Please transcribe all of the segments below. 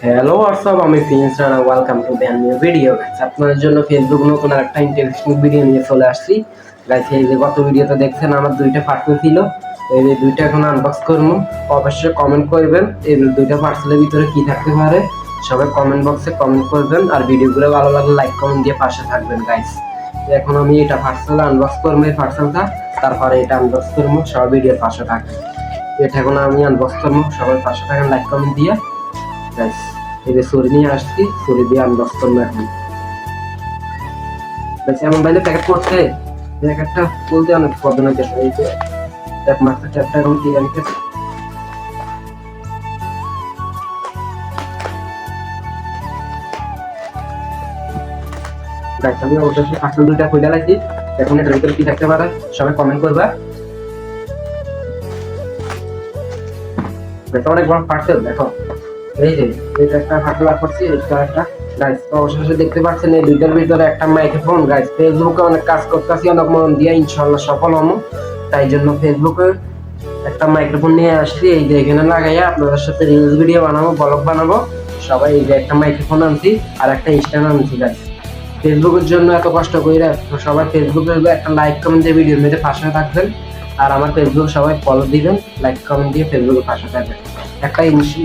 Hello WhatsApp, আমি finish Rana. Welcome to brand new video guys. আপনাদের জন্য ফেসবুক নতুন একটা ইন্টারেস্টিং ভিডিও নিয়ে চলে আসছি গাইস। এই যে গত ভিডিওতে দেখছেন আমার দুইটা পার্সেল ছিল, এই যে দুইটা এখন আনবক্স করবো। অবশ্যই কমেন্ট করবেন এই দুইটা পার্সেলের ভিতরে কি থাকতে পারে, সবাই কমেন্ট বক্সে কমেন্ট করবেন। আর ভিডিওগুলো ভালো লাগলে লাইক কমেন্ট দিয়ে পাশে থাকবেন গাইস। এখন আমি এটা পার্সেল আনবক্স করবো, এই পার্সেলটা, তারপরে এটা আনবক্স করবো। সবাই ভিডিওর পাশে থাকবেন। এটা এখন আমি আনবক্স করবো, সবাই পাশে থাকেন লাইক কমেন্ট দিয়ে গাইস। এই যে ছুরি নিয়ে আসছি, ছুরি দিয়ে আনবক্স করবো এখন। এমন বাইরে প্যাকেট করছে, প্যাকেটটা খুলতে অনেক প্রবলেম হইতেছে। এই যে ট্যাপ মারতে, ট্যাপটা এখন কি আনতেছে। গাইস আমি অবশ্যই পার্সেল দুইটা খুলে লাইছি। এখন এটার ভিতরে কি থাকতে পারে সবাই কমেন্ট করবা। দেখো অনেক বড় পার্সেল, দেখো এই যে এটা একটা পার্সেল বার করছি, এটা একটা গাইস। তো অবশেষে দেখতে পাচ্ছেন এই দুইটার ভিতরে একটা মাইক্রোফোন গাইস। ফেসবুকে অনেক কাজ করতেছি, অনেক মন দিয়ে, ইনশাআল্লাহ সফল হবো। তাই জন্য ফেসবুকে একটা মাইক্রোফোন নিয়ে আসছি, এই যে এখানে লাগাইয়া আপনাদের সাথে রিলস ভিডিও বানাবো, ব্লগ বানাবো। সবাই এই যে একটা মাইক্রোফোন আনছি আর একটা স্ট্যান্ড আনছি গাইস। ফেসবুকের জন্য এত কষ্ট কইরা, তো সবাই ফেসবুকে একটা লাইক কমেন্ট দিয়ে ভিডিওর মধ্যে পাশে থাকবেন। আর আমার ফেসবুক সবাই ফলো দিবেন, লাইক কমেন্ট দিয়ে ফেসবুকে পাশে থাকবেন। একটা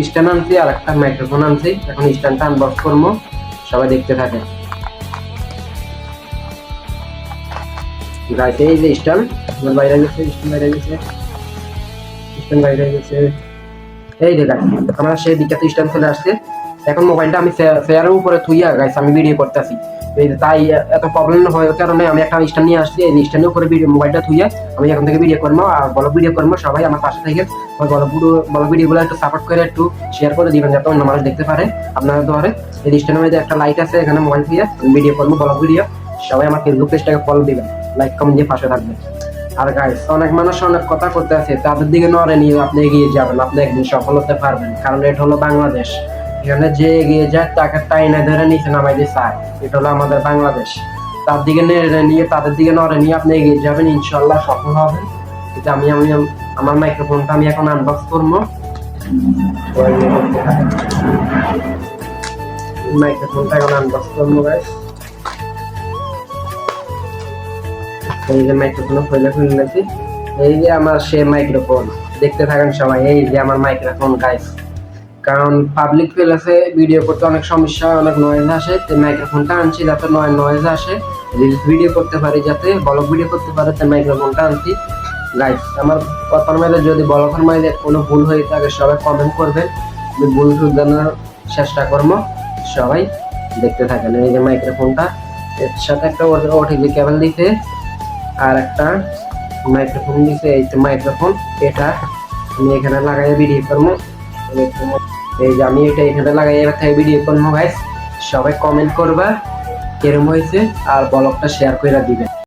স্ট্যান্ড আনছি আর একটা মাইক্রোফোন আনছি, এখন স্ট্যান্ডটা আনবক্স করবো, সবাই দেখতে থাকে গাইস। এই যে স্ট্যান্ড আমার বাইরে গেছে, স্ট্যান্ড বাইরে গেছে, স্ট্যান্ড বাইরে গেছে। এই যে গাইস আমার সেই দিকটাতে স্ট্যান্ড চলে আসছে। এখন মোবাইলটা আমি চেয়ারের উপরে থুইয়া গাইস আমি ভিডিও করতেছি। এই যে তাই এত প্রবলেম হওয়ার কারণে আমি একটা স্ট্যান্ড নিয়ে আসছি, এই স্ট্যান্ডের উপরে ভিডিও মোবাইলটা থুইয়া আমি এখন থেকে ভিডিও করবো আর ব্লগ ভিডিও করবো। সবাই আমার পাশে থেকে ব্লগ ভিডিওগুলো একটু সাপোর্ট করে একটু শেয়ার করে দিবেন, যাতে অন্য মানুষ দেখতে পারে আপনারা ধরে। এই স্ট্যান্ডের মধ্যে একটা লাইট আছে, এখানে মোবাইল থুইয়া ভিডিও করবো, ব্লগ ভিডিও। সবাই আমার ফেসবুক পেজটাকে ফলো দিবেন, লাইক কমেন্ট দিয়ে পাশে থাকবেন। আর গাইস অনেক মানুষ অনেক কথা করতে আছে, তাদের দিকে নড়ে নিয়ে আপনি এগিয়ে যাবেন, আপনি একদিন সফল হতে পারবেন। কারণ এটা হলো বাংলাদেশ, এখানে যে এগিয়ে যায় তাকে টাইনা ধরে নিচে নামাই দিয়ে চায়। এটা হলো আমাদের বাংলাদেশ। তার দিকে নেড়ে নিয়ে, তাদের দিকে নড়ে নিয়ে আপনি এগিয়ে যাবেন, ইনশাল্লাহ সফল হবেন। এটা আমি আমি আমার মাইক্রোফোনটা আমি এখন আনবক্স করবো। মাইক্রোফোনটা এখন আনবক্স করবো গাইস। এই যে মাইক্রোফোন খুলে নিয়েছি, এই যে আমার সে মাইক্রোফোন, দেখতে থাকেন সবাই। এই যে আমার মাইক্রোফোন গাইস। কারণ পাবলিক প্লেসে ভিডিও করতে অনেক সমস্যা, অনেক নয়েজ আসে। তো মাইক্রোফোনটা আনছি যাতে নয়েজ আসে, রিলস ভিডিও করতে পারি, যাতে ব্লগ ভিডিও করতে পারে, তাই মাইক্রোফোনটা আনছি গাইস। আমার কথার মাঝে যদি ব্লগের মাঝে কোনো ভুল হয়ে থাকে সবাই কমেন্ট করবেন, আমি ভুল শুধরানোর চেষ্টা করবো। সবাই দেখতে থাকেন। এই যে মাইক্রোফোনটা, এর সাথে একটা ওটিজি কেবল দিতে আর একটা মাইক্রোফোন দিছে। এই তো মাইক্রোফোন, এটা আমি এখানে লাগাই ভিডিও করবো। এই যে আমি এটা এখানে লাগাই এবার থেকে ভিডিও করবো গাইস। সবাই কমেন্ট করবা কিরম হয়েছে আর ব্লগটা শেয়ার করে দিবেন।